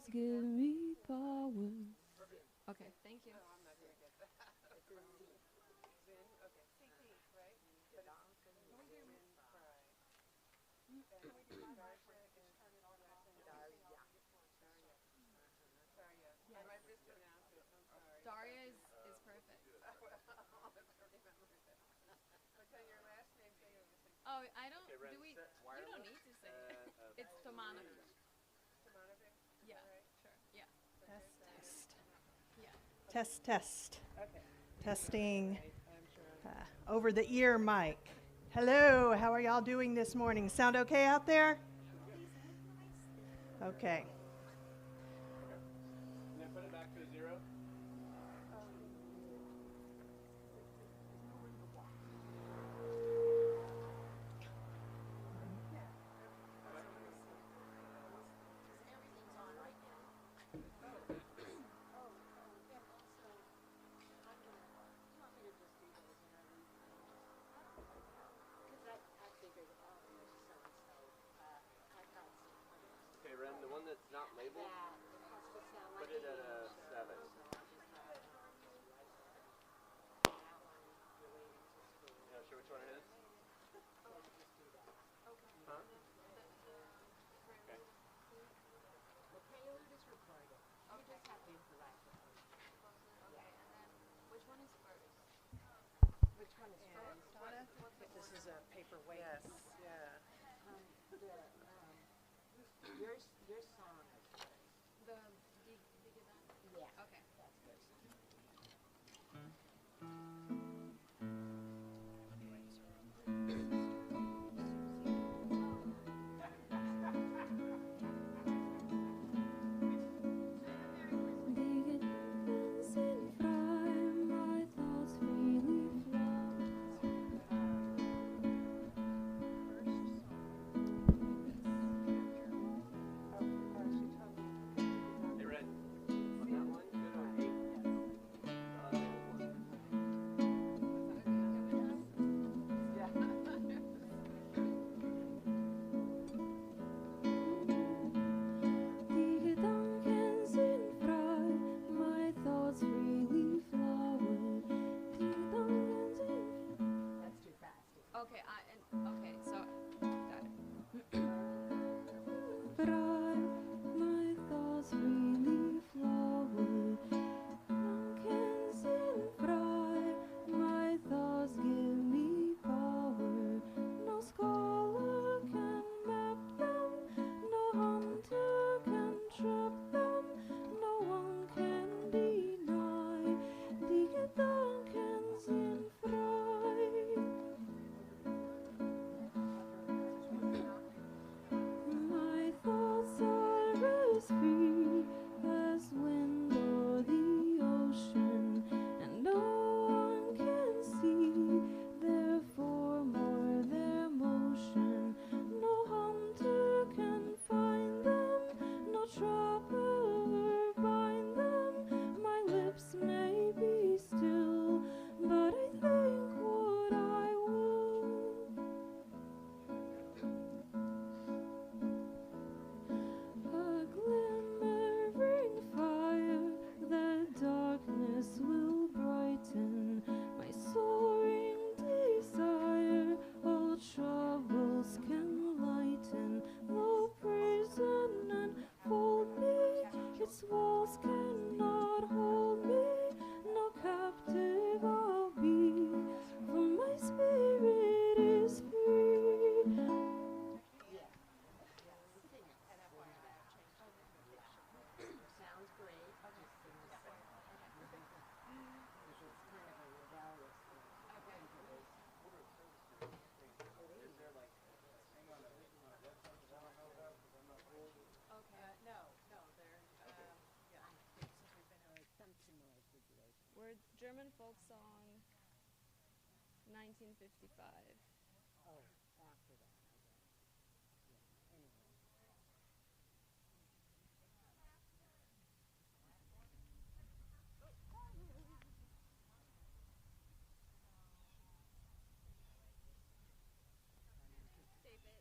thoughts give me power. Okay, thank you. Daria is perfect. Oh, I don't. Do we? You don't need to say it. It's Tomanovic. Yeah, sure. Yeah. Test. Yeah. Test, test. Testing. Over the ear mic. Hello, how are y'all doing this morning? Sound okay out there? Okay. And then put it back to a 0. Okay, Ren, the one that's not labeled, put it at a 7. You not sure which one it is? Huh? Okay. Which one is first? Which one is first? Donna, this is a paperweight. Yes, yeah. Your song is first. The Digidon? Yeah. Okay. That's first. Hey, Ren, on that one, go to an 8. The unlabeled one. Die Gedanken sind frei, my thoughts freely flower. Die Gedanken sind That's too fast. okay, okay, so got it. Frei, my thoughts freely flower. Gedanken sind frei, my thoughts give me power. No scholar can map them, no hunter can trap them, no one can deny. Die Gedanken sind frei. My thoughts are as free as wind or the ocean, and no one can see their form or their motion. No hunter can find them, no trapper bind them. My lips may be still, but I think what I will. A glimmering fire that darkness will brighten. My soaring desire all troubles can lighten. No prison enfold me, its walls cannot hold me. No captive I'll be, for my spirit is free. Sounds great. Just sing the song. It's kind of a rebellious thing. We're German folk song, 1955. Oh, after that, I guess. Yeah, anyway. Save it.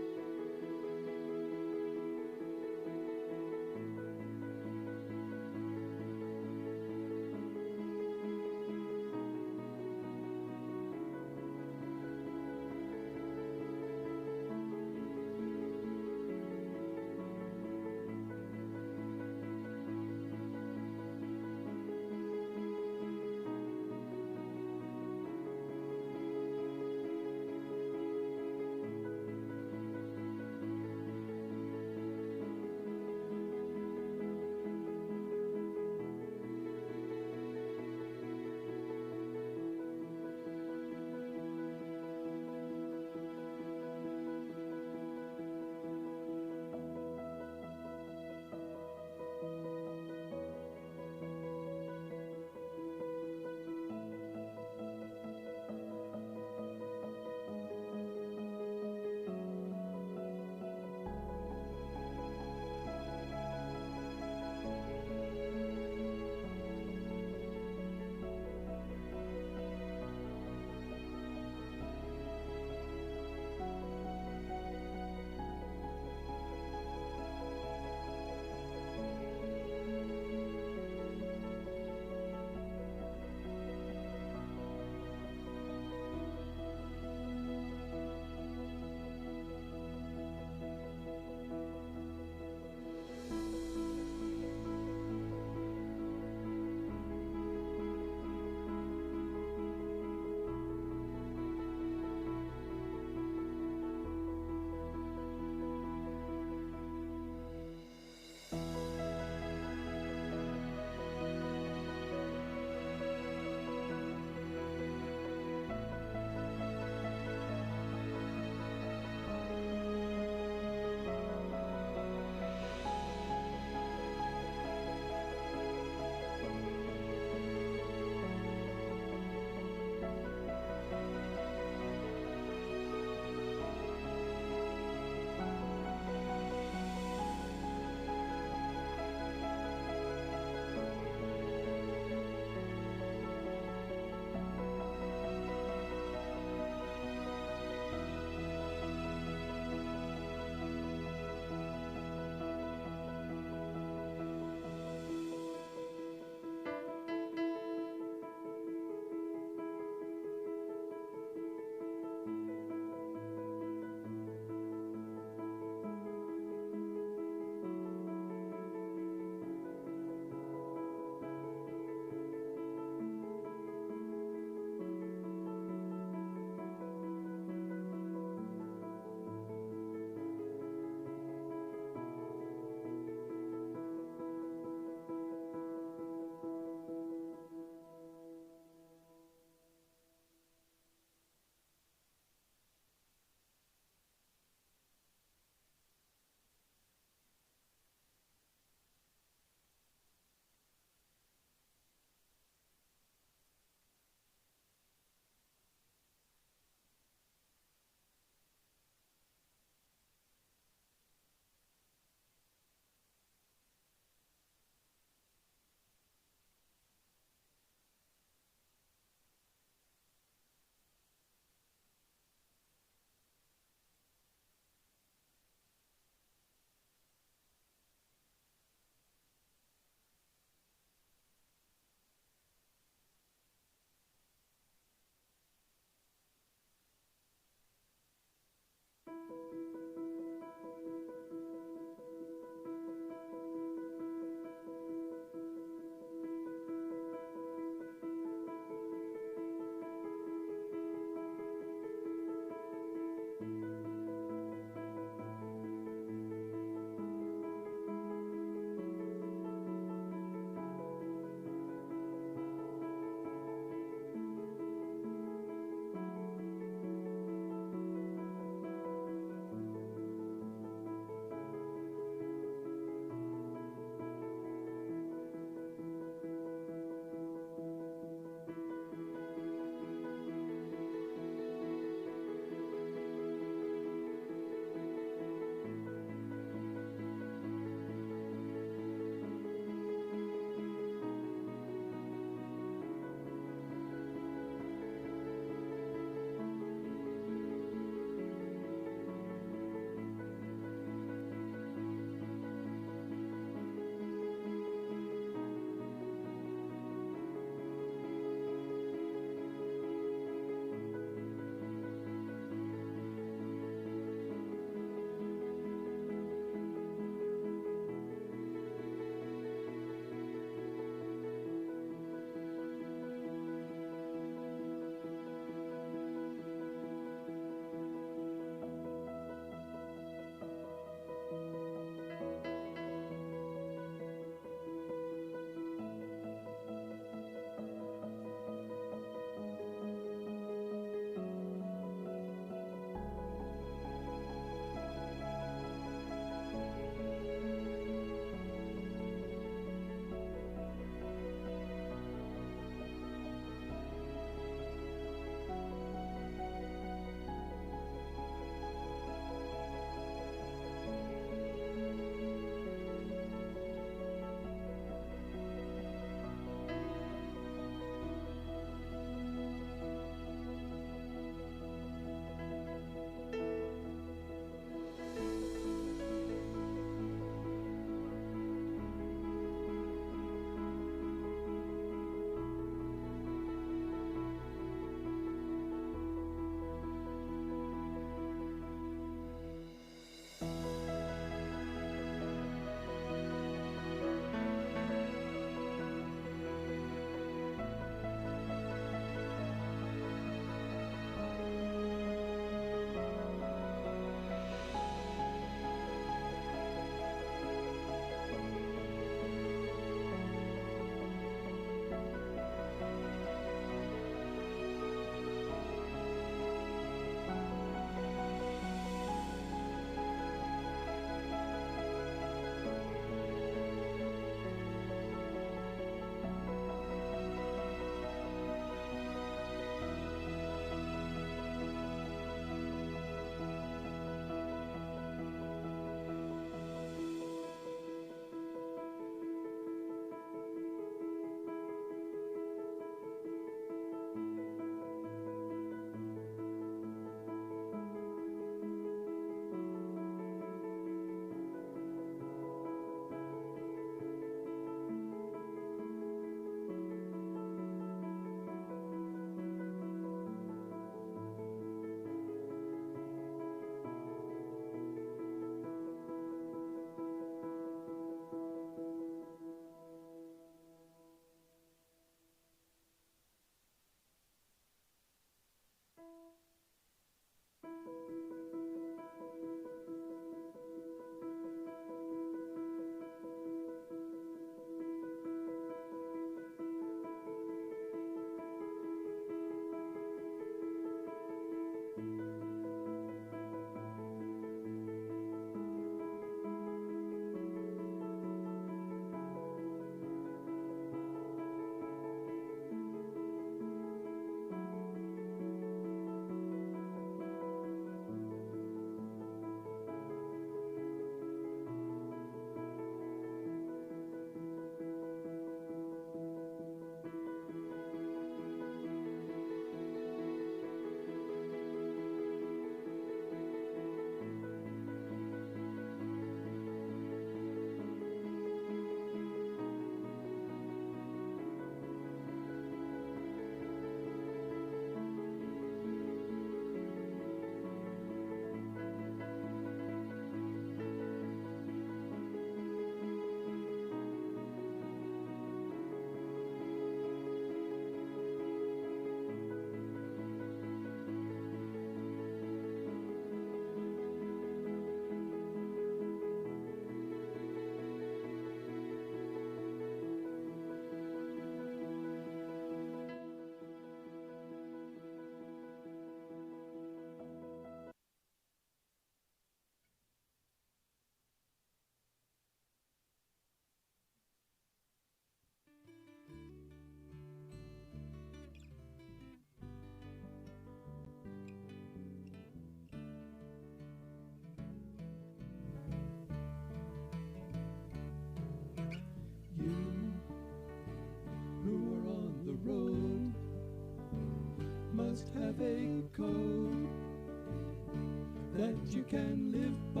you can live by,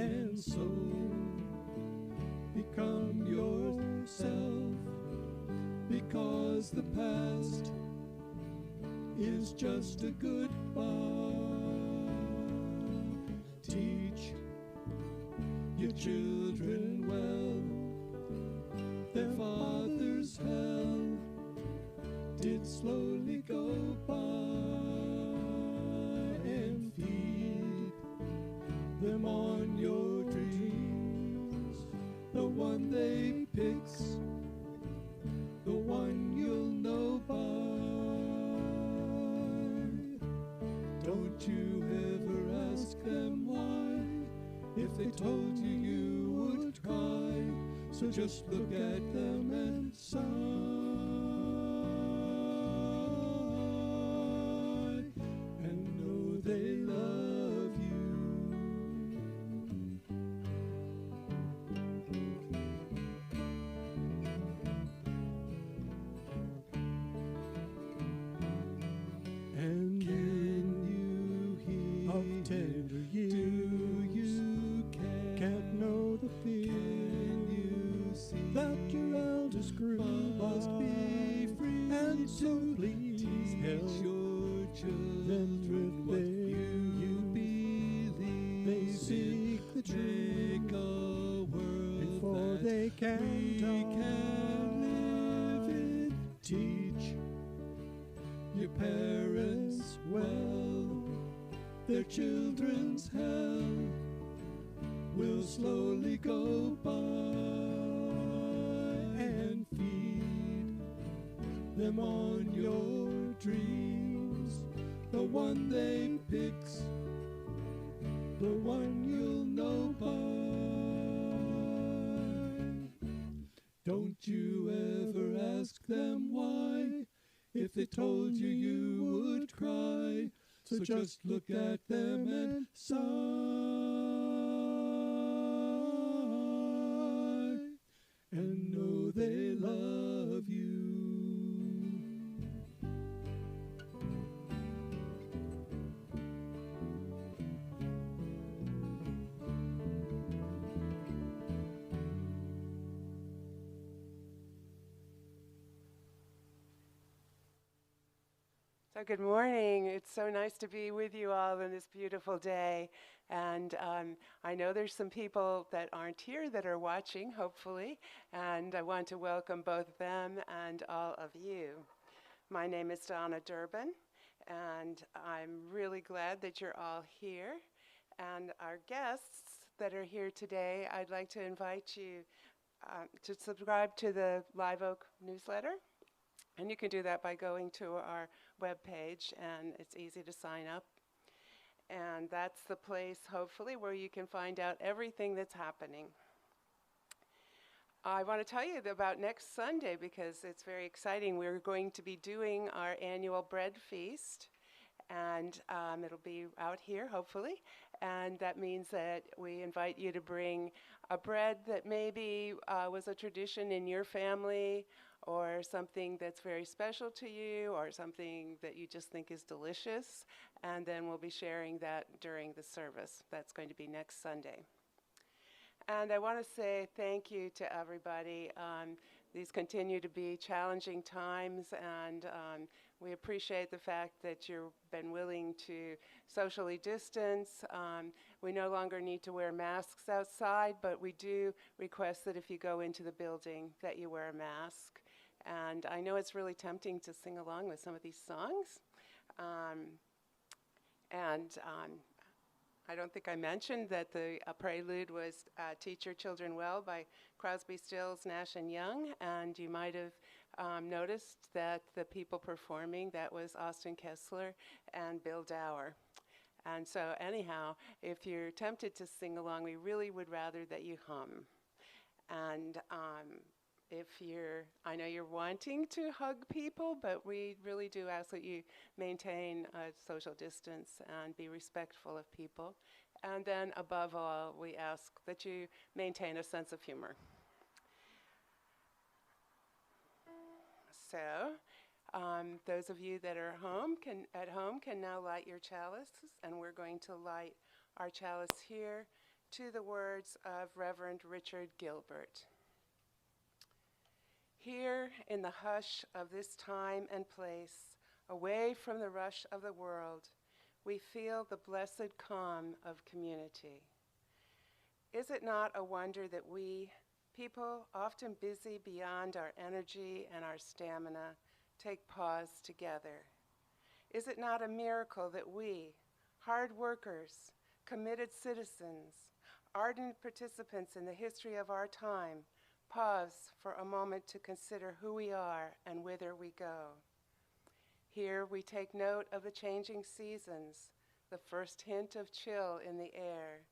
and so become yourself, because the past is just a goodbye. Teach your children well, their father's hell did slowly go by, and feed them on your dreams, the one they picks, the one you'll know by. Don't you ever ask them why, if they told you you would cry, so just look at them and sigh, and know they love you. And can you hear of tender years? Do you can't know the fear? Can you see that your elders grew must be free, and so please help your children what you believe. They seek the truth, make a world before they can live in. Teach your parents well, their children's hell will slowly go by, and feed them on your dreams, the one they picks, the one you'll know by. Don't you ever ask them why, if they told you you would cry, so just look at them and sigh, and know they love you. So good morning. It's so nice to be with you all on this beautiful day. And I know there's some people that aren't here that are watching, hopefully, and I want to welcome both them and all of you. My name is Donna Durbin, and I'm really glad that you're all here. And our guests that are here today, I'd like to invite you to subscribe to the Live Oak newsletter. And you can do that by going to our webpage, and it's easy to sign up. And that's the place, hopefully, where you can find out everything that's happening. I want to tell you about next Sunday because it's very exciting. We're going to be doing our annual bread feast, and it'll be out here, hopefully. And that means that we invite you to bring a bread that maybe was a tradition in your family, or something that's very special to you, or something that you just think is delicious, and then we'll be sharing that during the service. That's going to be next Sunday. And I want to say thank you to everybody. These continue to be challenging times, and we appreciate the fact that you've been willing to socially distance. We no longer need to wear masks outside, but we do request that if you go into the building that you wear a mask. And I know it's really tempting to sing along with some of these songs. I don't think I mentioned that the prelude was Teach Your Children Well by Crosby, Stills, Nash & Young. And you might have noticed that the people performing, that was Austin Kessler and Bill Dower. And so anyhow, if you're tempted to sing along, we really would rather that you hum. And I know you're wanting to hug people, but we really do ask that you maintain a social distance and be respectful of people. And then above all, we ask that you maintain a sense of humor. So Those of you that are at home can now light your chalices, and we're going to light our chalice here to the words of Reverend Richard Gilbert. Here in the hush of this time and place, away from the rush of the world, we feel the blessed calm of community. Is it not a wonder that we, people often busy beyond our energy and our stamina, take pause together? Is it not a miracle that we, hard workers, committed citizens, ardent participants in the history of our time, pause for a moment to consider who we are and whither we go? Here we take note of the changing seasons, the first hint of chill in the air,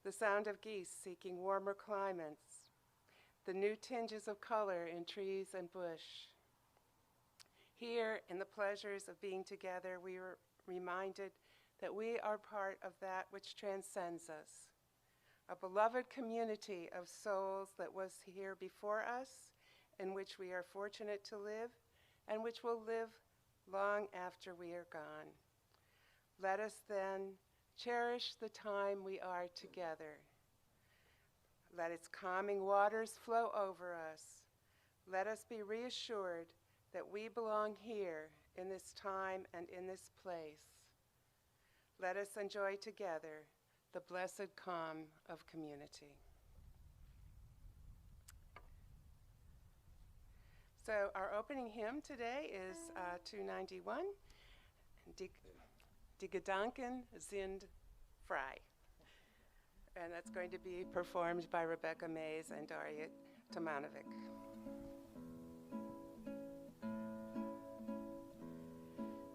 the sound of geese seeking warmer climates, the new tinges of color in trees and bush. Here, in the pleasures of being together, we are reminded that we are part of that which transcends us, a beloved community of souls that was here before us, in which we are fortunate to live, and which will live long after we are gone. Let us then cherish the time we are together. Let its calming waters flow over us. Let us be reassured that we belong here in this time and in this place. Let us enjoy together the blessed calm of community. So our opening hymn today is 291, Die Gedanken sind frei. And that's going to be performed by Rebecca Mays and Daria Tomanovic.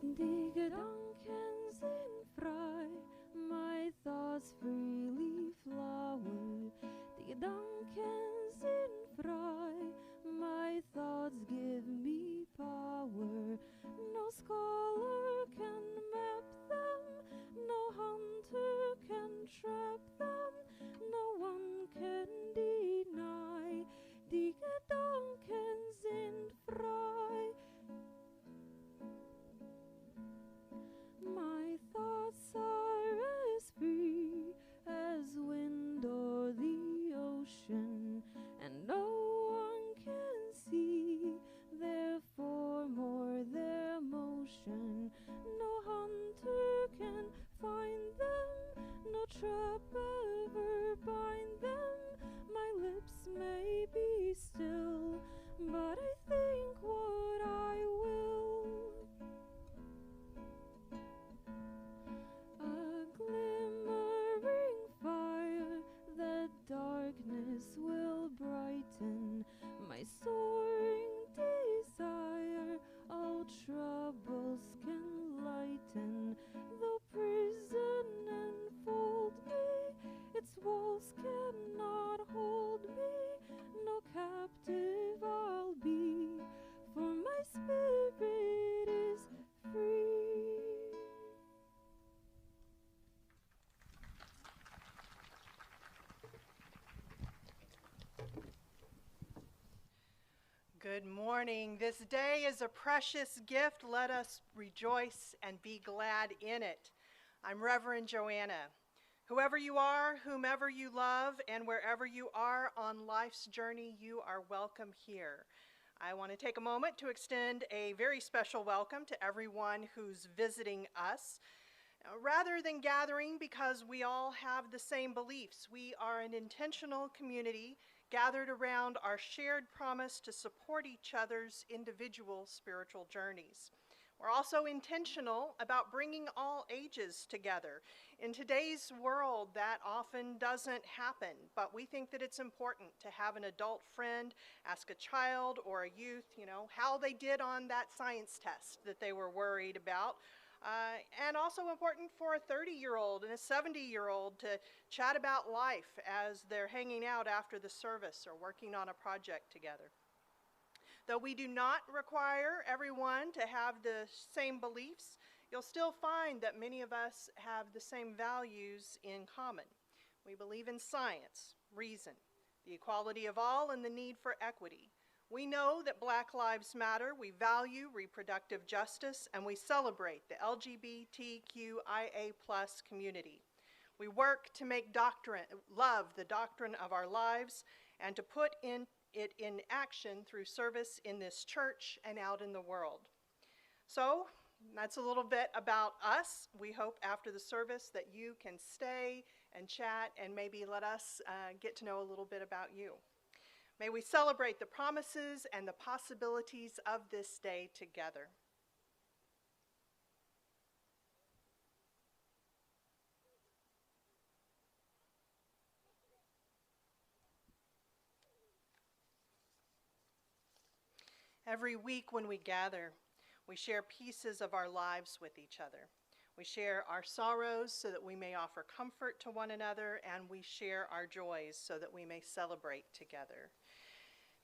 Die Gedanken sind frei, my thoughts freely flower. Die Gedanken sind frei, my thoughts give me power. No scholar can map them, no hunter can trap them, no one can deny. Die Gedanken sind frei. My thoughts are as free as wind or the ocean, and no one can see their form or their motion. No hunter can find them, no trap ever bind them. My lips may be still, but I think what I will. A glimmering fire that darkness will brighten. My soaring desire all troubles can lighten. Though prison enfold me, its walls cannot hold me. No captive I'll be, for my spirit is free. Good morning. This day is a precious gift. Let us rejoice and be glad in it. I'm Reverend Joanna. Whoever you are, whomever you love, and wherever you are on life's journey, you are welcome here. I want to take a moment to extend a very special welcome to everyone who's visiting us. Rather than gathering because we all have the same beliefs, we are an intentional community gathered around our shared promise to support each other's individual spiritual journeys. We're also intentional about bringing all ages together. In today's world, that often doesn't happen, but we think that it's important to have an adult friend ask a child or a youth, how they did on that science test that they were worried about. And also important for a 30-year-old and a 70-year-old to chat about life as they're hanging out after the service or working on a project together. Though we do not require everyone to have the same beliefs, you'll still find that many of us have the same values in common. We believe in science, reason, the equality of all, and the need for equity. We know that Black Lives Matter, we value reproductive justice, and we celebrate the LGBTQIA+ community. We work to make love the doctrine of our lives and to put it in action through service in this church and out in the world. So that's a little bit about us. We hope after the service that you can stay and chat and maybe let us get to know a little bit about you. May we celebrate the promises and the possibilities of this day together. Every week when we gather, we share pieces of our lives with each other. We share our sorrows so that we may offer comfort to one another, and we share our joys so that we may celebrate together.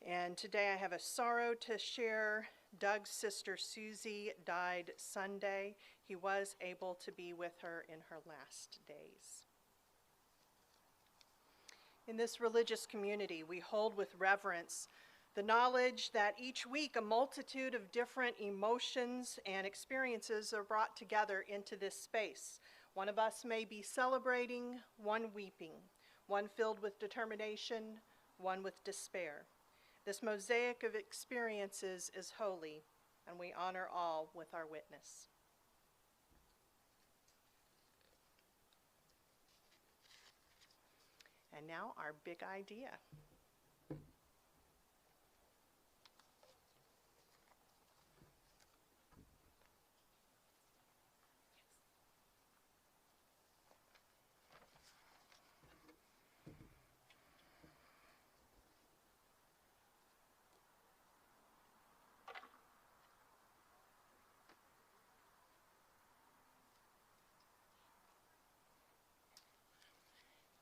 And today I have a sorrow to share. Doug's sister Susie died Sunday. He was able to be with her in her last days. In this religious community, we hold with reverence the knowledge that each week a multitude of different emotions and experiences are brought together into this space. One of us may be celebrating, one weeping, one filled with determination, one with despair. This mosaic of experiences is holy, and we honor all with our witness. And now our big idea.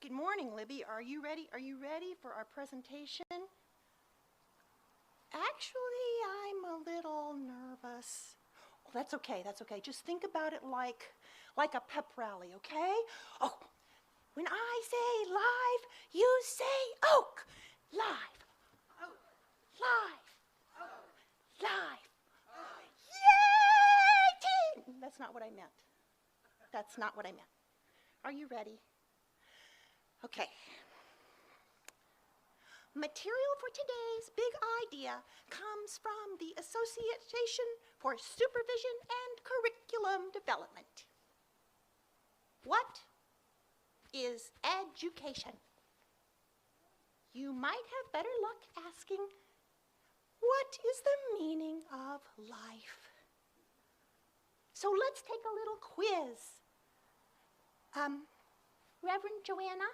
Good morning, Libby. Are you ready? Are you ready for our presentation? Actually, I'm a little nervous. Oh, that's okay, that's okay. Just think about it like a pep rally, okay? Oh, when I say live, you say oak. Live. Oak. Live. Oak. Live. Oak. Yay, team! That's not what I meant. That's not what I meant. Are you ready? Okay. Material for today's big idea comes from the Association for Supervision and Curriculum Development. What is education? You might have better luck asking, what is the meaning of life? So let's take a little quiz. Reverend Joanna,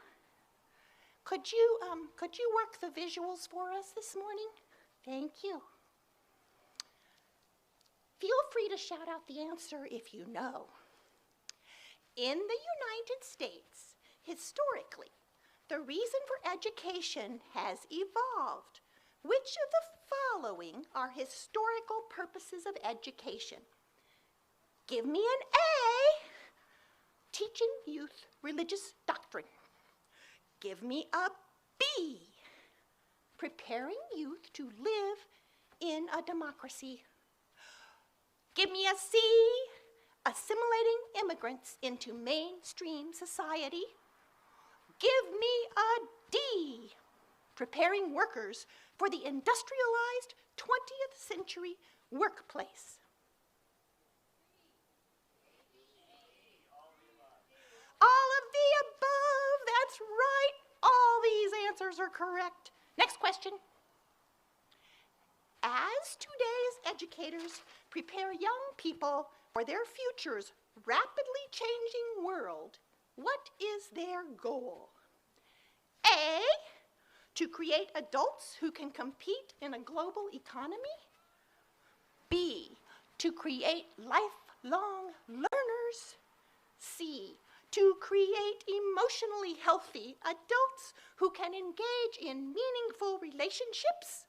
could you work the visuals for us this morning? Thank you. Feel free to shout out the answer if you know. In the United States, historically, the reason for education has evolved. Which of the following are historical purposes of education? Give me an A, teaching youth religious doctrine. Give me a B, preparing youth to live in a democracy. Give me a C, assimilating immigrants into mainstream society. Give me a D, preparing workers for the industrialized 20th century workplace. All of the above, that's right. All these answers are correct. Next question. As today's educators prepare young people for their future's rapidly changing world, what is their goal? A, to create adults who can compete in a global economy. B, to create lifelong learners. C, to create emotionally healthy adults who can engage in meaningful relationships.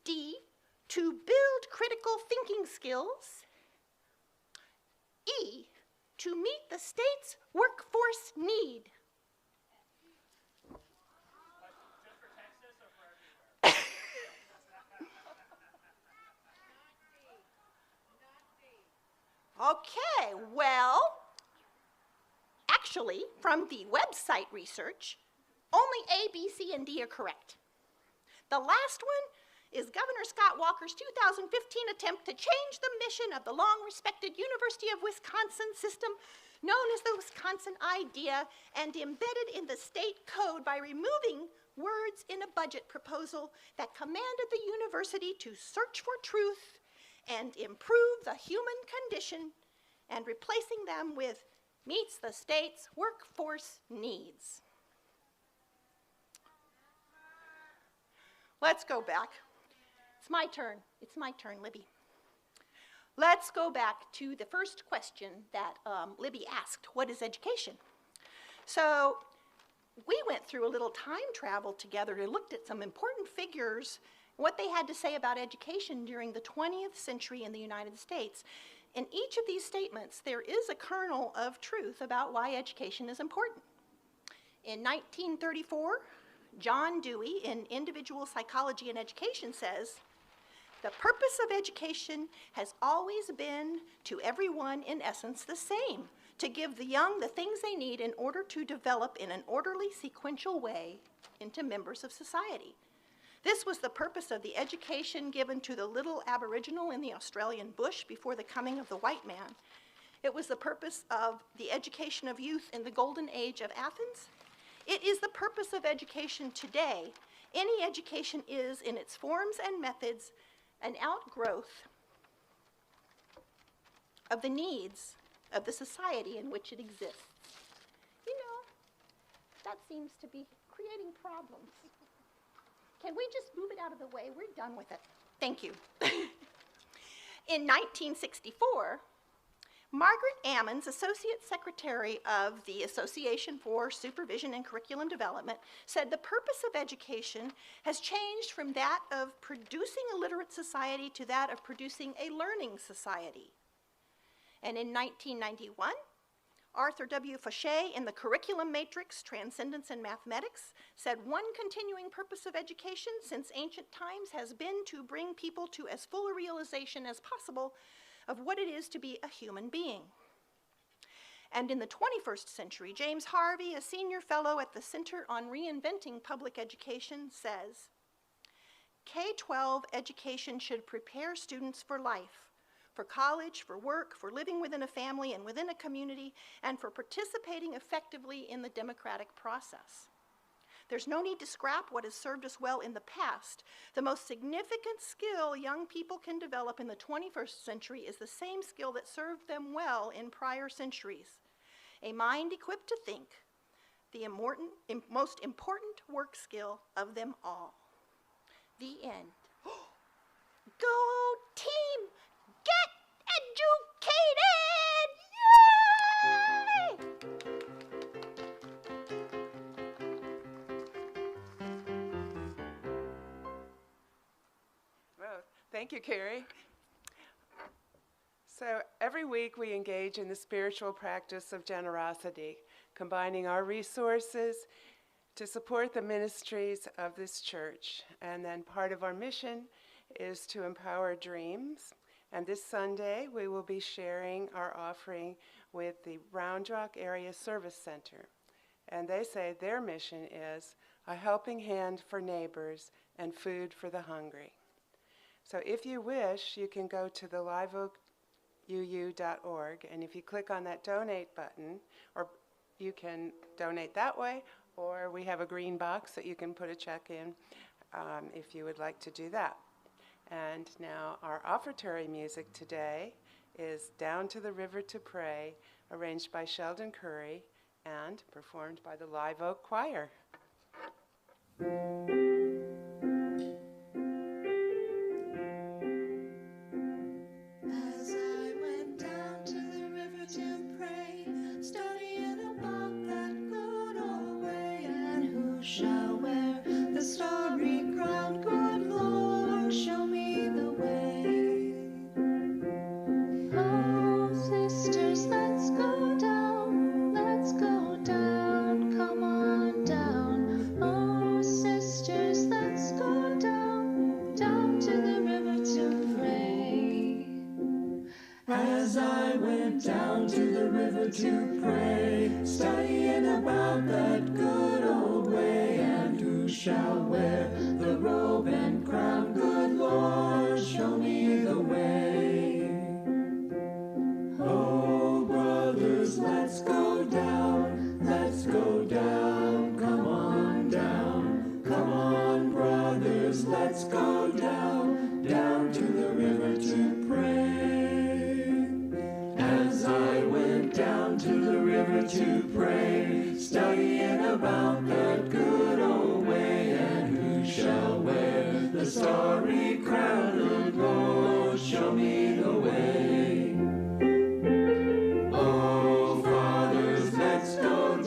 D, to build critical thinking skills. E, to meet the state's workforce need. Just for Texas or for everywhere? Okay, well, actually, from the website research, only A, B, C, and D are correct. The last one is Governor Scott Walker's 2015 attempt to change the mission of the long-respected University of Wisconsin system known as the Wisconsin Idea and embedded in the state code by removing words in a budget proposal that commanded the university to search for truth and improve the human condition and replacing them with meets the state's workforce needs. Let's go back. It's my turn. It's my turn, Libby. Let's go back to the first question that Libby asked, what is education? So we went through a little time travel together and looked at some important figures, what they had to say about education during the 20th century in the United States. In each of these statements, there is a kernel of truth about why education is important. In 1934, John Dewey, in Individual Psychology and Education, says, "The purpose of education has always been, to everyone in essence, the same, to give the young the things they need in order to develop in an orderly, sequential way into members of society. This was the purpose of the education given to the little Aboriginal in the Australian bush before the coming of the white man. It was the purpose of the education of youth in the golden age of Athens. It is the purpose of education today. Any education is, in its forms and methods, an outgrowth of the needs of the society in which it exists." You know, that seems to be creating problems. Can we just move it out of the way? We're done with it. Thank you. In 1964, Margaret Ammons, Associate Secretary of the Association for Supervision and Curriculum Development, said the purpose of education has changed from that of producing a literate society to that of producing a learning society. And in 1991, Arthur W. Fauché, in the Curriculum Matrix, Transcendence in Mathematics, said one continuing purpose of education since ancient times has been to bring people to as full a realization as possible of what it is to be a human being. And in the 21st century, James Harvey, a senior fellow at the Center on Reinventing Public Education, says, "K-12 education should prepare students for life, for college, for work, for living within a family and within a community, and for participating effectively in the democratic process. There's no need to scrap what has served us well in the past. The most significant skill young people can develop in the 21st century is the same skill that served them well in prior centuries. A mind equipped to think, the most important work skill of them all." The end. Go team! Get educated! Yay! Well, thank you, Carrie. So every week we engage in the spiritual practice of generosity, combining our resources to support the ministries of this church. And then part of our mission is to empower dreams. And this Sunday, we will be sharing our offering with the Round Rock Area Service Center. And they say their mission is a helping hand for neighbors and food for the hungry. So if you wish, you can go to the liveoakuu.org, and if you click on that donate button, or you can donate that way, or we have a green box that you can put a check in if you would like to do that. And now our offertory music today is Down to the River to Pray, arranged by Sheldon Curry and performed by the Live Oak Choir. As I went down to the river to pray, studying about that good old way, and who shall wear the starry crown? Good Lord, show me the way. Oh, sisters, let's go down, come on down. Oh, sisters, let's go down to the river to pray. As I went to pray, studying about that good old way, and who shall wear the robe and crown? Good Lord, show me the way. Oh, brothers, let's go down, come on down. Come on, brothers, let's go down, down to the river to pray. As I went down to the river to pray, studying about that good old way, and who shall wear the starry crown? Good Lord, show me the way. Oh, fathers, let's go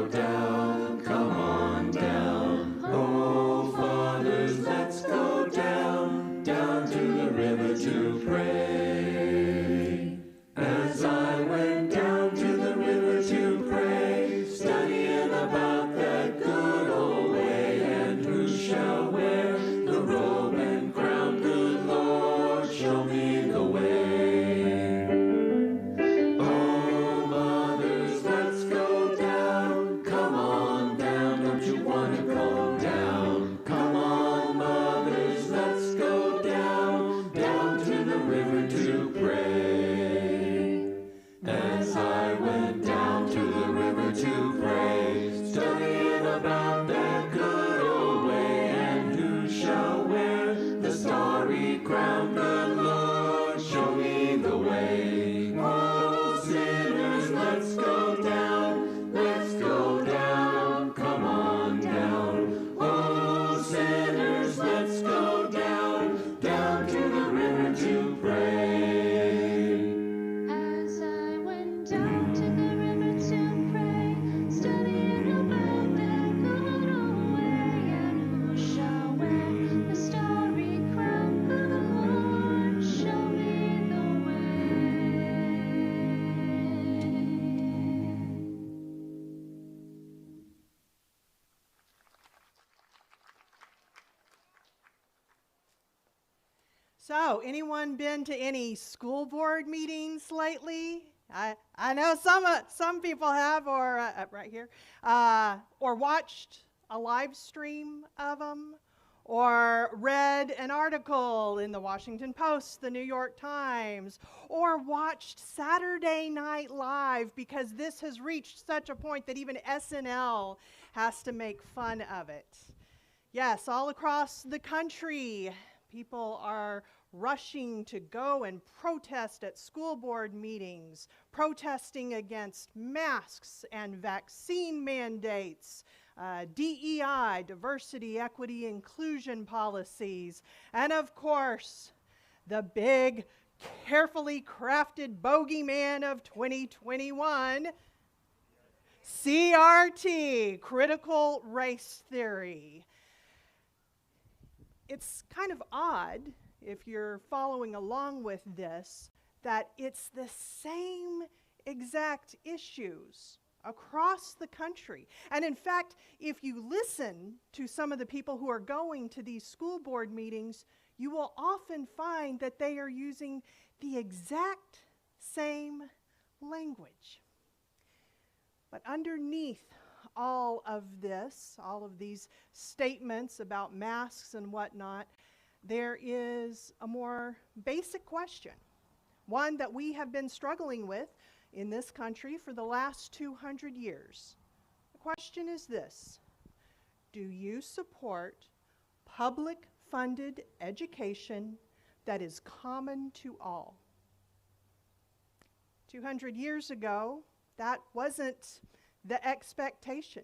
down, come on down. Oh, fathers, let's go down, down to the river to pray. As I went down to the river to pray, studying about that good old way, and who shall wear the robe and crown? Good Lord, show me the way. Oh, mothers, let's go down, come on down, don't you want to go down? Come on, mothers, let's go down, down to the river to pray. As I went down to the river to pray, studying about that good old way, and who shall wear the starry crown? Good Lord, show me the way. Oh, sinners, let's go down, come on down. Oh, sinners, let's go down, down to the river to pray. As I went down to the river to pray, studying about that good old way, and who shall wear the starry crown? Good Lord, show me the way. So, anyone been to any school board meetings lately? I know some people have, or right here, or watched a live stream of them, or read an article in the Washington Post, the New York Times, or watched Saturday Night Live, because this has reached such a point that even SNL has to make fun of it. Yes, all across the country, people are rushing to go and protest at school board meetings, protesting against masks and vaccine mandates, DEI, diversity, equity, inclusion policies, and of course, the big, carefully crafted bogeyman of 2021, CRT, critical race theory. It's kind of odd, if you're following along with this, that it's the same exact issues across the country. And in fact, if you listen to some of the people who are going to these school board meetings, you will often find that they are using the exact same language. But underneath all of this, all of these statements about masks and whatnot, there is a more basic question, one that we have been struggling with in this country for the last 200 years. The question is this: do you support public-funded education that is common to all? 200 years ago, that wasn't the expectation.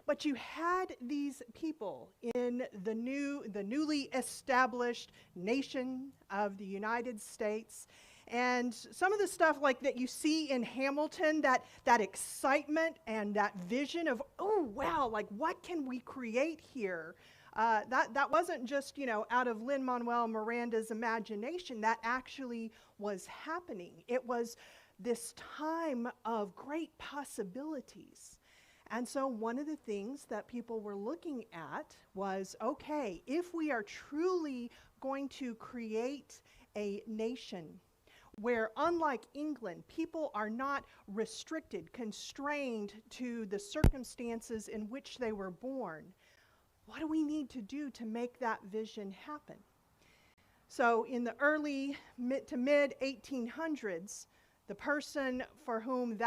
But you had these people in the newly established nation of the United States, and some of the stuff like that you see in Hamilton, that excitement and that vision of, oh wow, like what can we create here? That wasn't just, out of Lin-Manuel Miranda's imagination. That actually was happening. It was this time of great possibilities. And so one of the things that people were looking at was, okay, if we are truly going to create a nation where, unlike England, people are not restricted, constrained to the circumstances in which they were born. What do we need to do to make that vision happen? So in the early to mid 1800s, the person for whom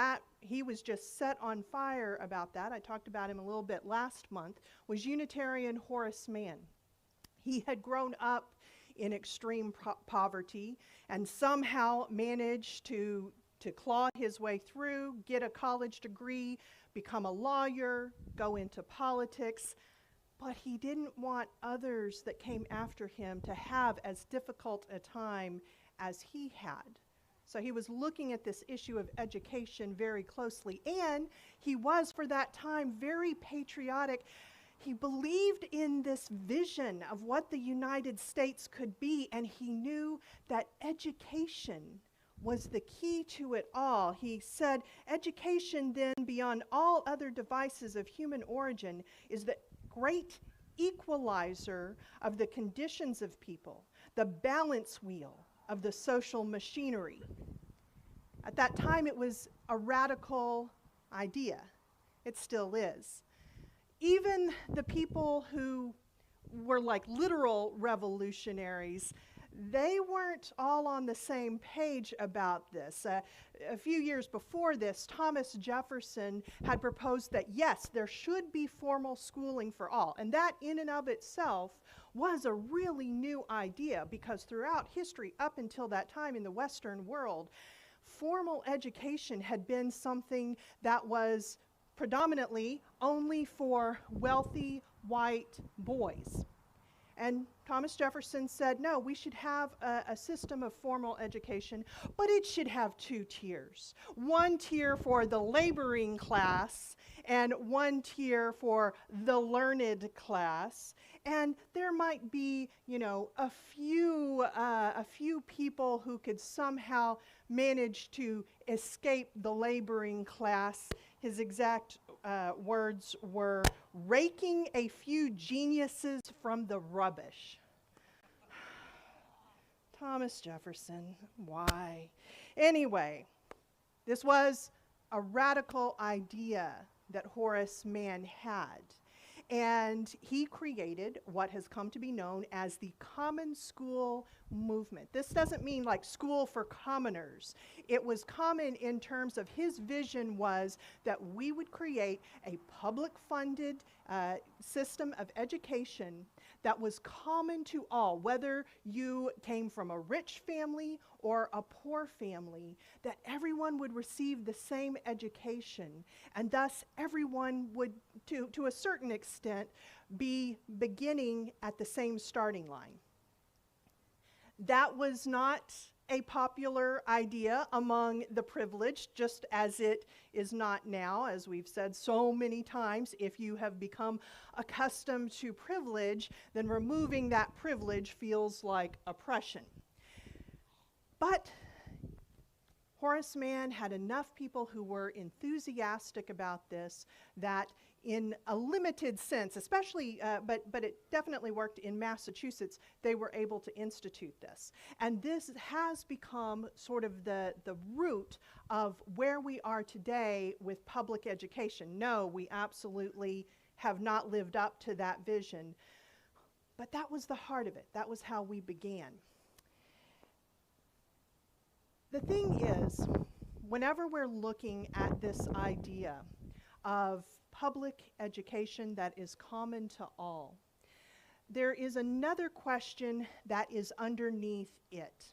he was just set on fire about that, I talked about him a little bit last month, was Unitarian Horace Mann. He had grown up in extreme poverty and somehow managed to claw his way through, get a college degree, become a lawyer, go into politics. But he didn't want others that came after him to have as difficult a time as he had. So he was looking at this issue of education very closely. And he was, for that time, very patriotic. He believed in this vision of what the United States could be, and he knew that education was the key to it all. He said, education then, beyond all other devices of human origin, is the great equalizer of the conditions of people, the balance wheel of the social machinery. At that time, it was a radical idea. It still is. Even the people who were like literal revolutionaries, they weren't all on the same page about this. A few years before this, Thomas Jefferson had proposed that, yes, there should be formal schooling for all. And that in and of itself was a really new idea, because throughout history, up until that time in the Western world, formal education had been something that was predominantly only for wealthy white boys. And Thomas Jefferson said, no, we should have a system of formal education, but it should have two tiers. One tier for the laboring class and one tier for the learned class. And there might be, a few people who could somehow manage to escape the laboring class. His exact words were, raking a few geniuses from the rubbish. Thomas Jefferson, why? Anyway, this was a radical idea that Horace Mann had. And he created what has come to be known as the common school movement. This doesn't mean like school for commoners. It was common in terms of his vision was that we would create a public-funded system of education that was common to all, whether you came from a rich family or a poor family, that everyone would receive the same education, and thus everyone would, to a certain extent, be beginning at the same starting line. That was not a popular idea among the privileged, just as it is not now. As we've said so many times, if you have become accustomed to privilege, then removing that privilege feels like oppression. But Horace Mann had enough people who were enthusiastic about this that in a limited sense, especially, but it definitely worked in Massachusetts, they were able to institute this. And this has become sort of the root of where we are today with public education. No, we absolutely have not lived up to that vision. But that was the heart of it. That was how we began. The thing is, whenever we're looking at this idea of public education that is common to all, there is another question that is underneath it.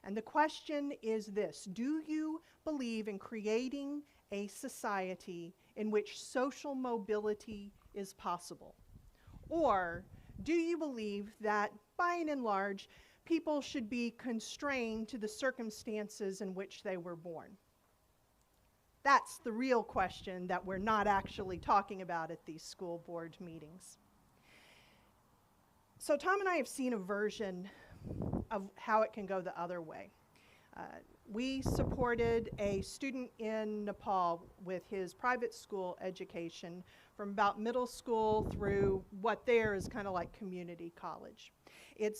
And the question is this: do you believe in creating a society in which social mobility is possible? Or do you believe that, by and large, people should be constrained to the circumstances in which they were born? That's the real question that we're not actually talking about at these school board meetings. So Tom and I have seen a version of how it can go the other way. we supported a student in Nepal with his private school education from about middle school through what there is kind of like community college. It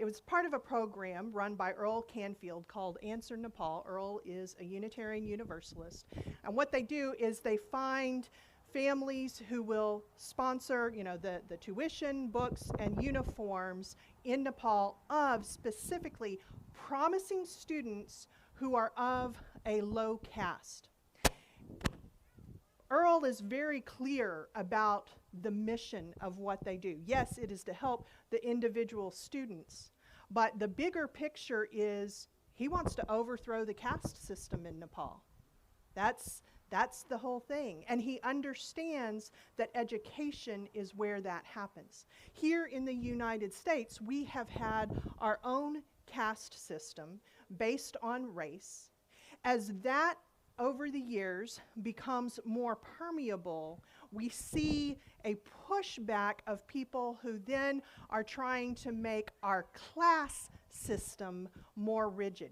was part of a program run by Earl Canfield called Answer Nepal. Earl is a Unitarian Universalist. And what they do is they find families who will sponsor, you know, the tuition, books, and uniforms in Nepal of specifically promising students who are of a low caste. Earl is very clear about the mission of what they do. Yes, it is to help the individual students, but the bigger picture is he wants to overthrow the caste system in Nepal. That's the whole thing. And he understands that education is where that happens. Here in the United States, we have had our own caste system based on race. As that over the years becomes more permeable, we see a pushback of people who then are trying to make our class system more rigid.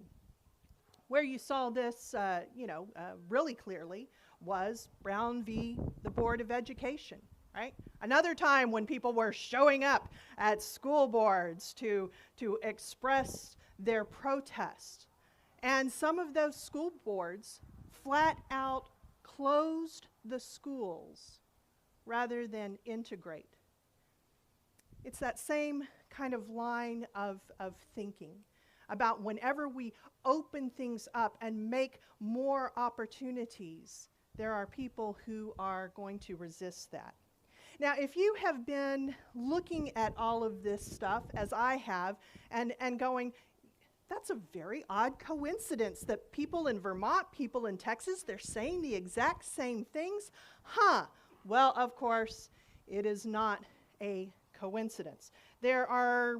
Where you saw this, really clearly was Brown v. the Board of Education, right? Another time when people were showing up at school boards to express their protest. And some of those school boards flat out closed the schools rather than integrate. It's that same kind of line of thinking about whenever we open things up and make more opportunities, there are people who are going to resist that. Now, if you have been looking at all of this stuff, as I have, and going, that's a very odd coincidence that people in Vermont, people in Texas, they're saying the exact same things. Well, of course, it is not a coincidence. There are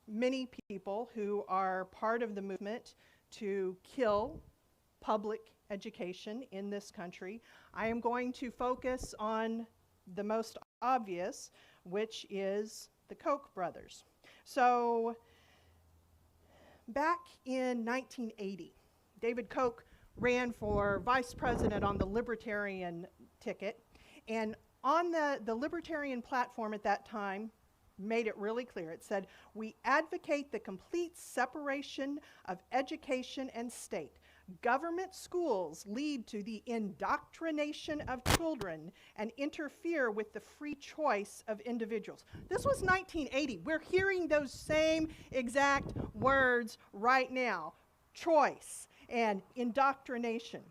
many people who are part of the movement to kill public education in this country. I am going to focus on the most obvious, which is the Koch brothers. So, back in 1980, David Koch ran for vice president on the Libertarian ticket, and on the Libertarian platform at that time made it really clear. It said, "We advocate the complete separation of education and state. Government schools lead to the indoctrination of children and interfere with the free choice of individuals." This was 1980. We're hearing those same exact words right now. Choice and indoctrination.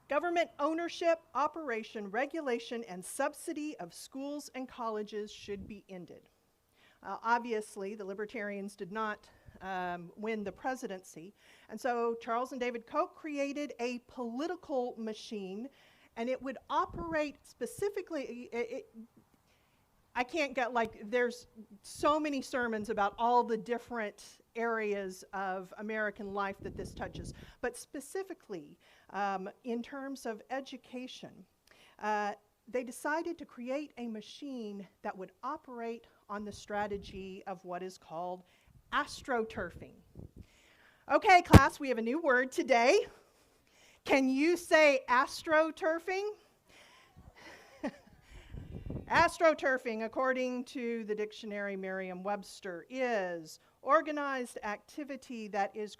Government ownership, operation, regulation, and subsidy of schools and colleges should be ended. Obviously, the Libertarians did not win the presidency. And so Charles and David Koch created a political machine, and it would operate specifically, I can't get, there's so many sermons about all the different areas of American life that this touches. But specifically, in terms of education, they decided to create a machine that would operate on the strategy of what is called astroturfing. Okay, class, we have a new word today. Can you say astroturfing? Astroturfing, according to the dictionary Merriam-Webster, is organized activity that is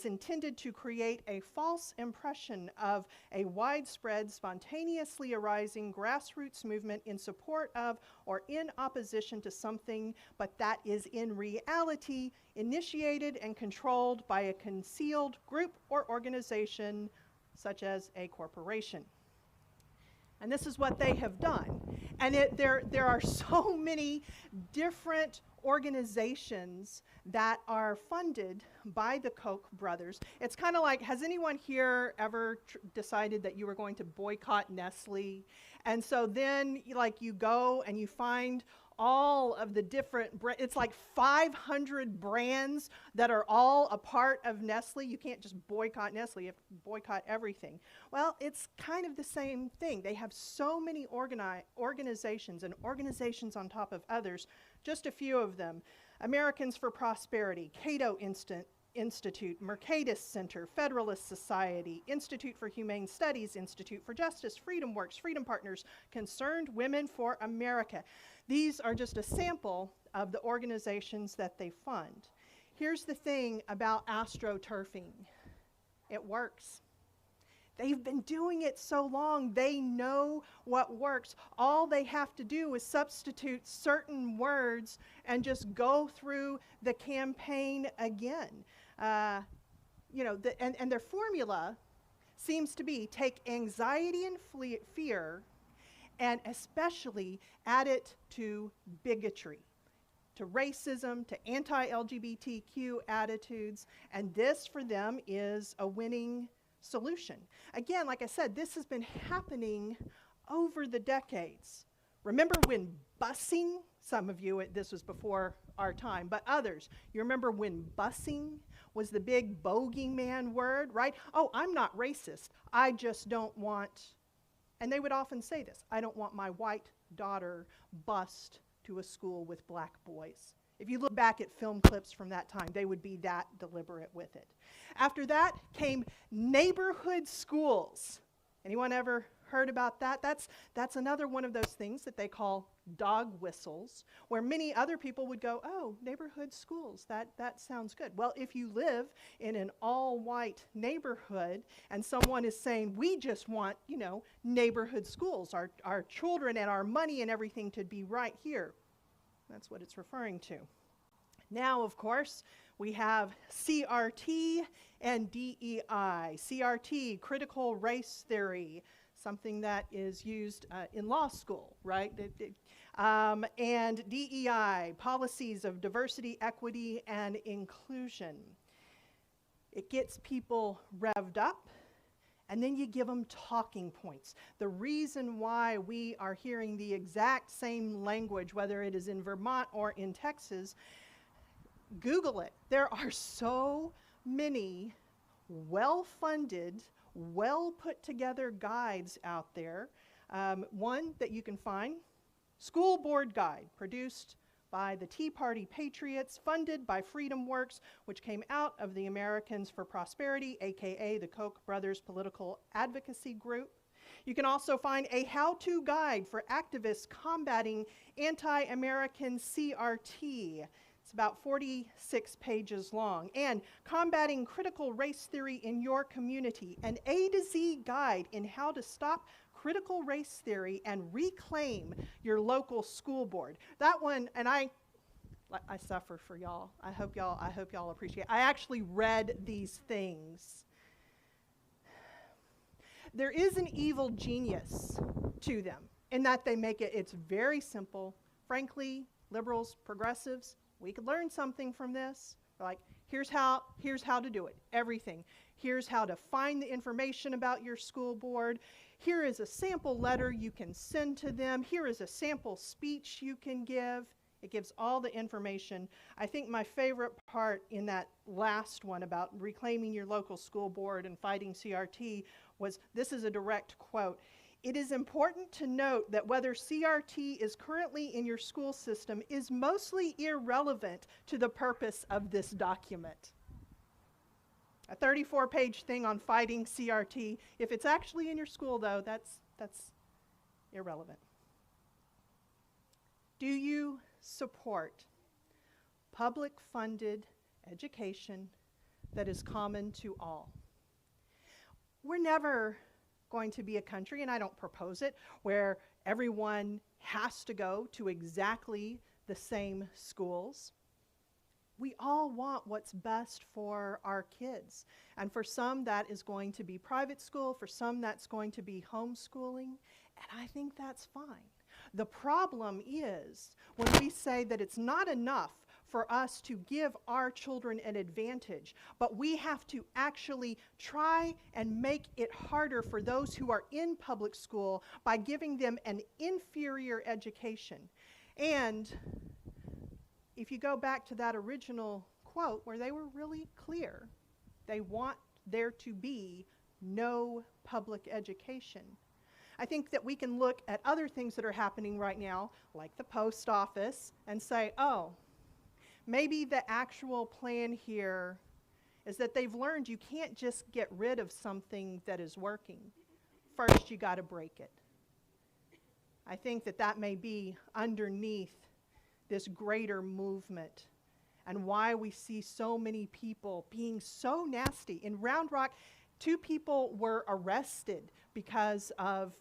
intended to create a false impression of a widespread, spontaneously arising grassroots movement in support of or in opposition to something, but that is in reality initiated and controlled by a concealed group or organization, such as a corporation. And this is what they have done. And there are so many different organizations that are funded by the Koch brothers. It's kind of like, has anyone here ever decided that you were going to boycott Nestle? And so then you go and you find all of the different, it's like 500 brands that are all a part of Nestle. You can't just boycott Nestle, you have to boycott everything. Well, it's kind of the same thing. They have so many organizations and organizations on top of others. Just a few of them. Americans for Prosperity, Cato Institute, Mercatus Center, Federalist Society, Institute for Humane Studies, Institute for Justice, Freedom Works, Freedom Partners, Concerned Women for America. These are just a sample of the organizations that they fund. Here's the thing about astroturfing. It works. They've been doing it so long, they know what works. All they have to do is substitute certain words and just go through the campaign again. And their formula seems to be take anxiety and fear and especially add it to bigotry, to racism, to anti-LGBTQ attitudes, and this for them is a winning solution. Again, like I said, this has been happening over the decades. Remember when busing, some of you, this was before our time, but others, you remember when busing was the big bogeyman word, right? Oh, I'm not racist. I just don't want, and they would often say this, I don't want my white daughter bused to a school with black boys. If you look back at film clips from that time, they would be that deliberate with it. After that came neighborhood schools. Anyone ever heard about that? That's another one of those things that they call dog whistles, where many other people would go, oh, neighborhood schools, that sounds good. Well, if you live in an all-white neighborhood and someone is saying, we just want, neighborhood schools, our children and our money and everything to be right here. That's what it's referring to. Now, of course, we have CRT and DEI. CRT, critical race theory, something that is used in law school, right? And DEI, policies of diversity, equity, and inclusion. It gets people revved up, and then you give them talking points. The reason why we are hearing the exact same language, whether it is in Vermont or in Texas, Google it. There are so many well-funded, well-put-together guides out there. One that you can find, School Board Guide, produced by the Tea Party Patriots, funded by Freedom Works, which came out of the Americans for Prosperity, aka the Koch brothers political advocacy group. You can also find a how-to guide for activists combating anti-American CRT. It's about 46 pages long. And Combating Critical Race Theory in Your Community, an A to Z guide in how to stop critical race theory and reclaim your local school board. That one, and I suffer for y'all. I hope y'all appreciate it. I actually read these things. There is an evil genius to them in that they make it's very simple. Frankly, liberals, progressives, we could learn something from this. Like, here's how to do it, everything. Here's how to find the information about your school board. Here is a sample letter you can send to them. Here is a sample speech you can give. It gives all the information. I think my favorite part in that last one about reclaiming your local school board and fighting CRT was, this is a direct quote, "It is important to note that whether CRT is currently in your school system is mostly irrelevant to the purpose of this document." A 34-page thing on fighting CRT. If it's actually in your school, though, that's irrelevant. Do you support public-funded education that is common to all? We're never going to be a country, and I don't propose it, where everyone has to go to exactly the same schools. We all want what's best for our kids. And for some, that is going to be private school. For some, that's going to be homeschooling. And I think that's fine. The problem is when we say that it's not enough for us to give our children an advantage, but we have to actually try and make it harder for those who are in public school by giving them an inferior education. And if you go back to that original quote where they were really clear, they want there to be no public education. I think that we can look at other things that are happening right now, like the post office, and say, oh, maybe the actual plan here is that they've learned you can't just get rid of something that is working. First, you got to break it. I think that that may be underneath this greater movement and why we see so many people being so nasty. In Round Rock, 2 people were arrested because of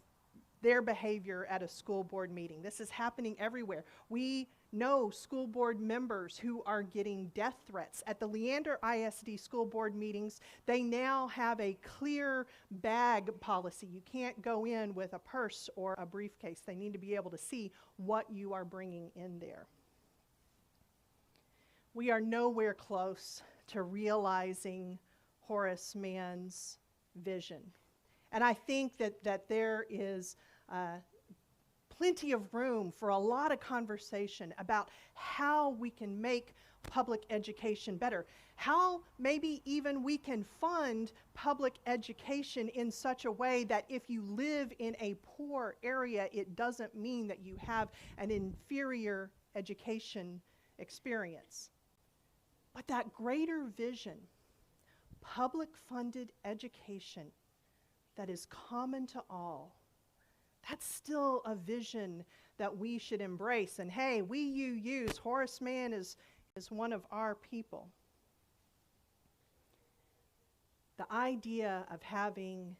their behavior at a school board meeting. This is happening everywhere. We know school board members who are getting death threats. At the Leander ISD school board meetings, they now have a clear bag policy. You can't go in with a purse or a briefcase. They need to be able to see what you are bringing in there. We are nowhere close to realizing Horace Mann's vision. And I think that there is plenty of room for a lot of conversation about how we can make public education better. How maybe even we can fund public education in such a way that if you live in a poor area, it doesn't mean that you have an inferior education experience. But that greater vision, public funded education that is common to all, that's still a vision that we should embrace. And hey, use Horace Mann is one of our people. The idea of having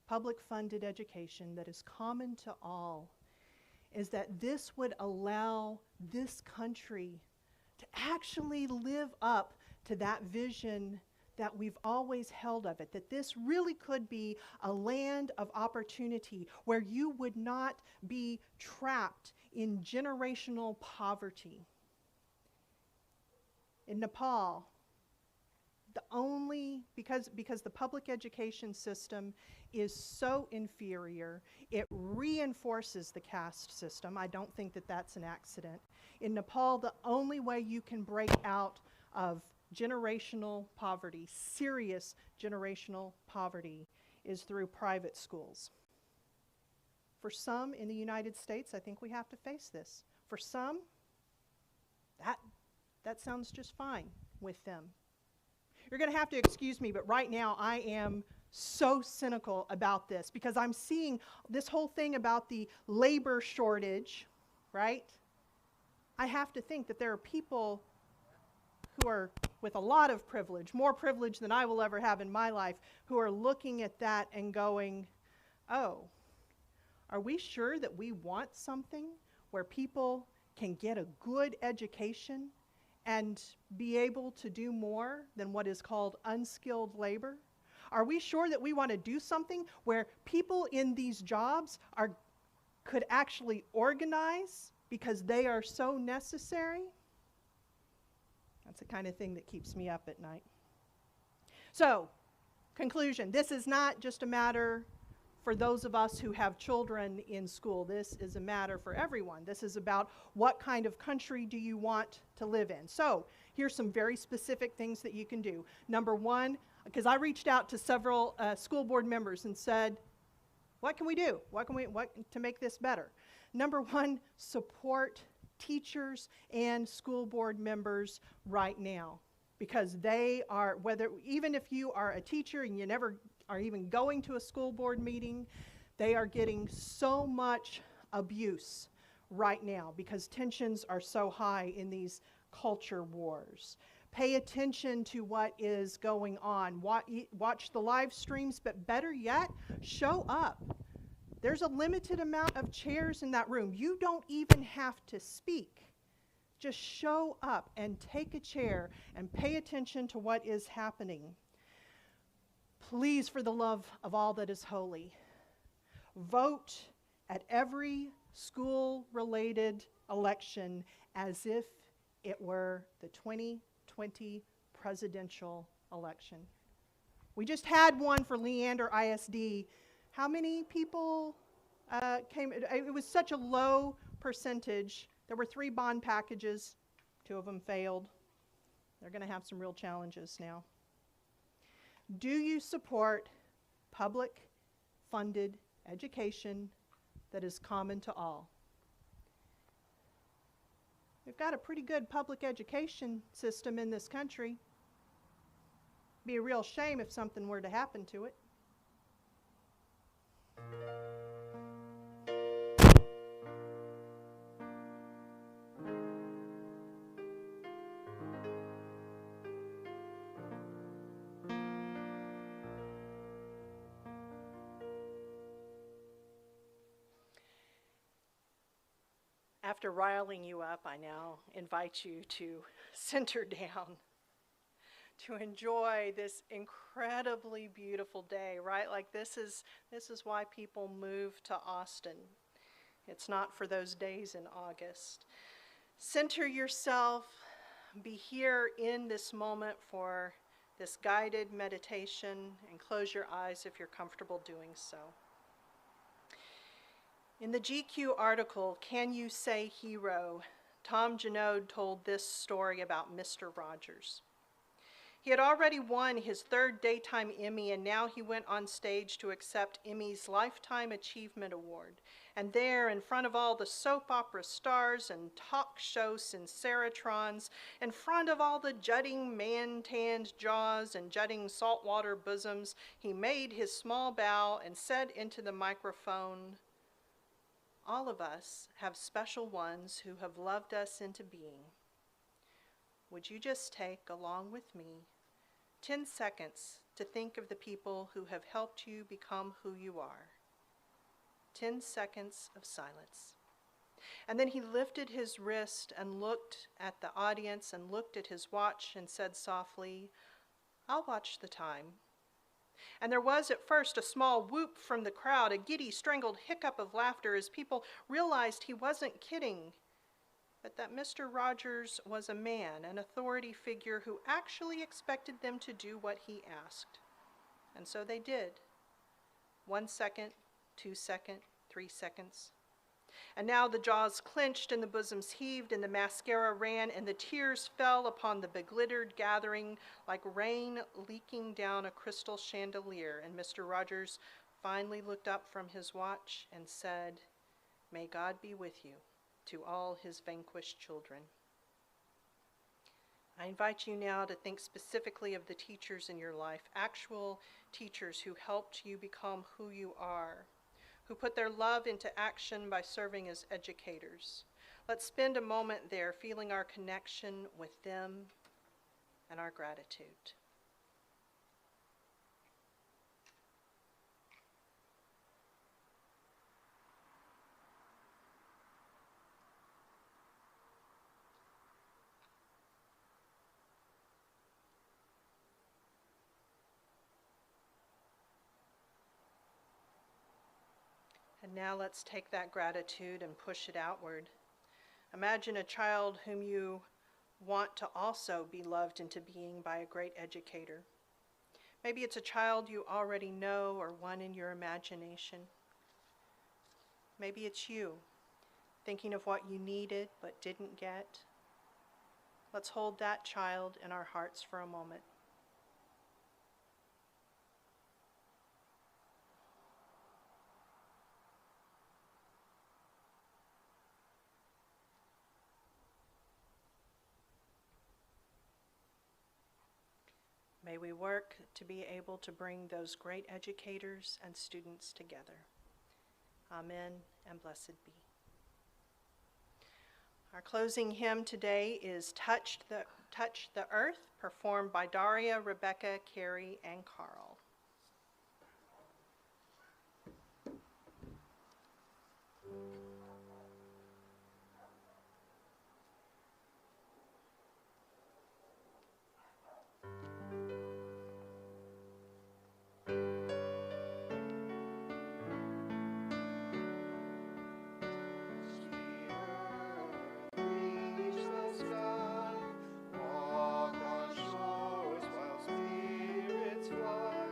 public funded education that is common to all is that this would allow this country to actually live up to that vision that we've always held of it, that this really could be a land of opportunity where you would not be trapped in generational poverty. In Nepal, because the public education system is so inferior, it reinforces the caste system. I don't think that that's an accident. In Nepal, the only way you can break out of generational poverty, serious generational poverty, is through private schools. For some in the United States, I think we have to face this. For some, that sounds just fine with them. You're going to have to excuse me, but right now I am so cynical about this because I'm seeing this whole thing about the labor shortage, right? I have to think that there are people who are with a lot of privilege, more privilege than I will ever have in my life, who are looking at that and going, oh, are we sure that we want something where people can get a good education and be able to do more than what is called unskilled labor? Are we sure that we want to do something where people in these jobs could actually organize because they are so necessary? That's the kind of thing that keeps me up at night. So, conclusion, this is not just a matter for those of us who have children in school. This is a matter for everyone. This is about what kind of country do you want to live in. So, here's some very specific things that you can do. Number one, because I reached out to several school board members and said, what can we do? What to make this better? Number one, support teachers and school board members right now, because they are, even if you are a teacher and you never are even going to a school board meeting, they are getting so much abuse right now because tensions are so high in these culture wars. Pay attention to what is going on. Watch the live streams, but better yet, show up. There's a limited amount of chairs in that room. You don't even have to speak. Just show up and take a chair and pay attention to what is happening. Please, for the love of all that is holy, vote at every school-related election as if it were the 2020 presidential election. We just had one for Leander ISD. How many people came? It was such a low percentage. There were 3 bond packages. 2 of them failed. They're going to have some real challenges now. Do you support public funded education that is common to all? We've got a pretty good public education system in this country. Be a real shame if something were to happen to it. After riling you up, I now invite you to center down, to enjoy this incredibly beautiful day, right? Like this is why people move to Austin. It's not for those days in August. Center yourself, be here in this moment for this guided meditation, and close your eyes if you're comfortable doing so. In the GQ article, Can You Say Hero?, Tom Janode told this story about Mr. Rogers. He had already won his 3rd Daytime Emmy, and now he went on stage to accept Emmy's Lifetime Achievement Award. And there, in front of all the soap opera stars and talk show sinceratrons, in front of all the jutting man-tanned jaws and jutting saltwater bosoms, he made his small bow and said into the microphone, "All of us have special ones who have loved us into being. Would you just take, along with me, 10 seconds to think of the people who have helped you become who you are? 10 seconds of silence." And then he lifted his wrist and looked at the audience and looked at his watch and said softly, "I'll watch the time." And there was at first a small whoop from the crowd, a giddy, strangled hiccup of laughter as people realized he wasn't kidding, but that Mr. Rogers was a man, an authority figure who actually expected them to do what he asked. And so they did. 1 second, 2 seconds, 3 seconds. And now the jaws clenched and the bosoms heaved and the mascara ran and the tears fell upon the beglittered gathering like rain leaking down a crystal chandelier. And Mr. Rogers finally looked up from his watch and said, "May God be with you, to all his vanquished children." I invite you now to think specifically of the teachers in your life, actual teachers who helped you become who you are, who put their love into action by serving as educators. Let's spend a moment there feeling our connection with them and our gratitude. And now let's take that gratitude and push it outward. Imagine a child whom you want to also be loved into being by a great educator. Maybe it's a child you already know or one in your imagination. Maybe it's you, thinking of what you needed but didn't get. Let's hold that child in our hearts for a moment. May we work to be able to bring those great educators and students together. Amen and blessed be. Our closing hymn today is Touch the Earth, performed by Daria, Rebecca, Carrie, and Carl. Walk on shores while spirits fly.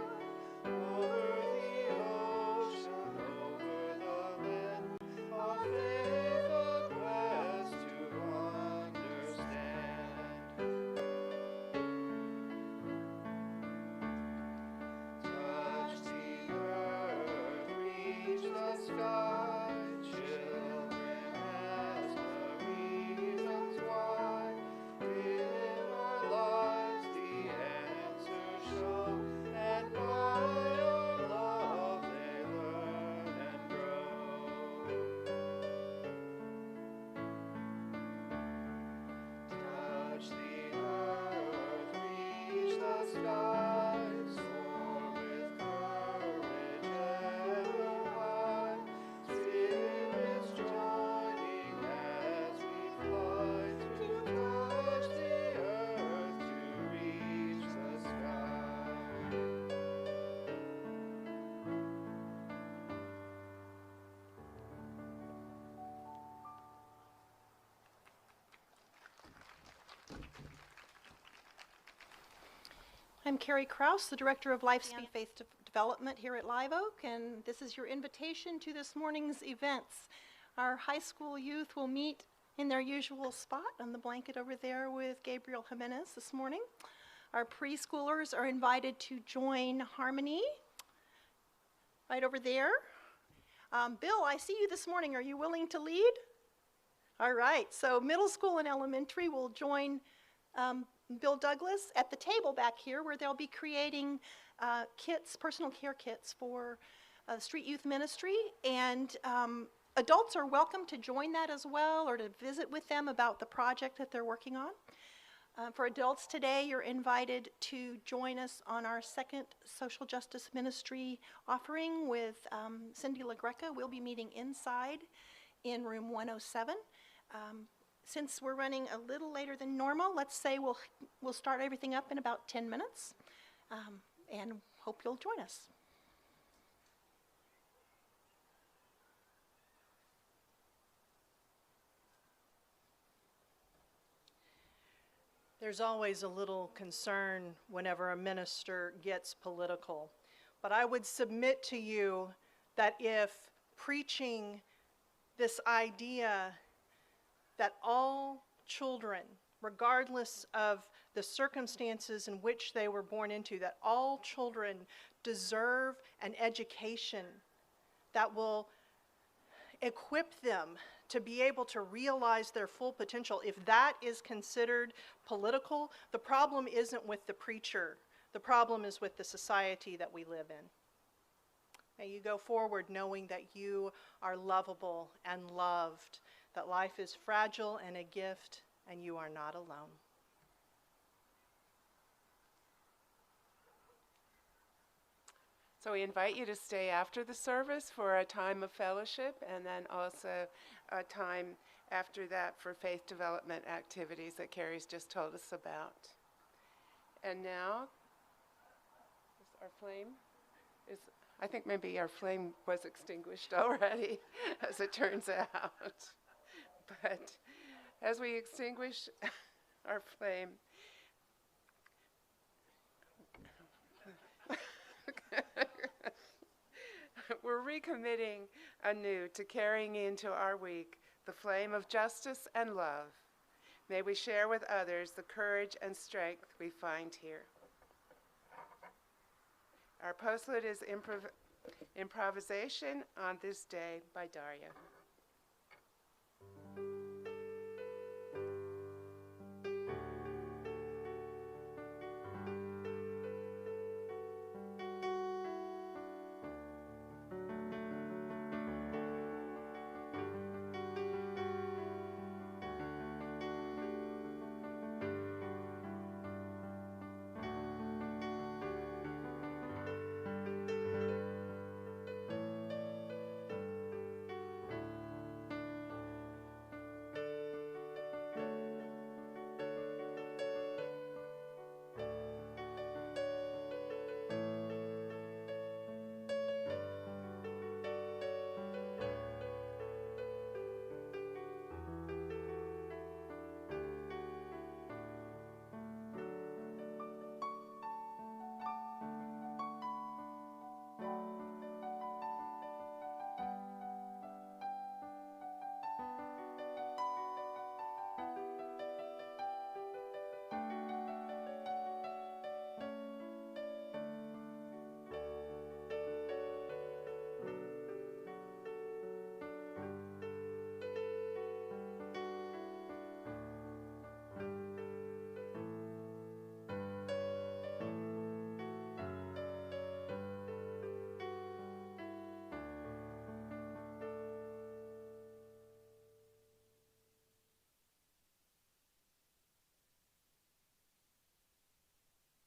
I'm Carrie Krause, the Director of Lifespan Faith Development here at Live Oak, and this is your invitation to this morning's events. Our high school youth will meet in their usual spot on the blanket over there with Gabriel Jimenez this morning. Our preschoolers are invited to join Harmony right over there. Bill, I see you this morning. Are you willing to lead? All right, so middle school and elementary will join Bill Douglas at the table back here where they'll be creating kits, personal care kits for street youth ministry, and adults are welcome to join that as well or to visit with them about the project that they're working on. For adults today, you're invited to join us on our second social justice ministry offering with Cindy LaGreca. We'll be meeting inside in room 107. Since we're running a little later than normal, let's say we'll start everything up in about 10 minutes, and hope you'll join us. There's always a little concern whenever a minister gets political, but I would submit to you that if preaching this idea that all children, regardless of the circumstances in which they were born into, that all children deserve an education that will equip them to be able to realize their full potential, if that is considered political, the problem isn't with the preacher. The problem is with the society that we live in. May you go forward knowing that you are lovable and loved, that life is fragile and a gift, and you are not alone. So we invite you to stay after the service for a time of fellowship, and then also a time after that for faith development activities that Carrie's just told us about. And now, our flame is, I think maybe our flame was extinguished already, as it turns out. But as we extinguish our flame, we're recommitting anew to carrying into our week the flame of justice and love. May we share with others the courage and strength we find here. Our postlude is Improvisation on This Day by Daria.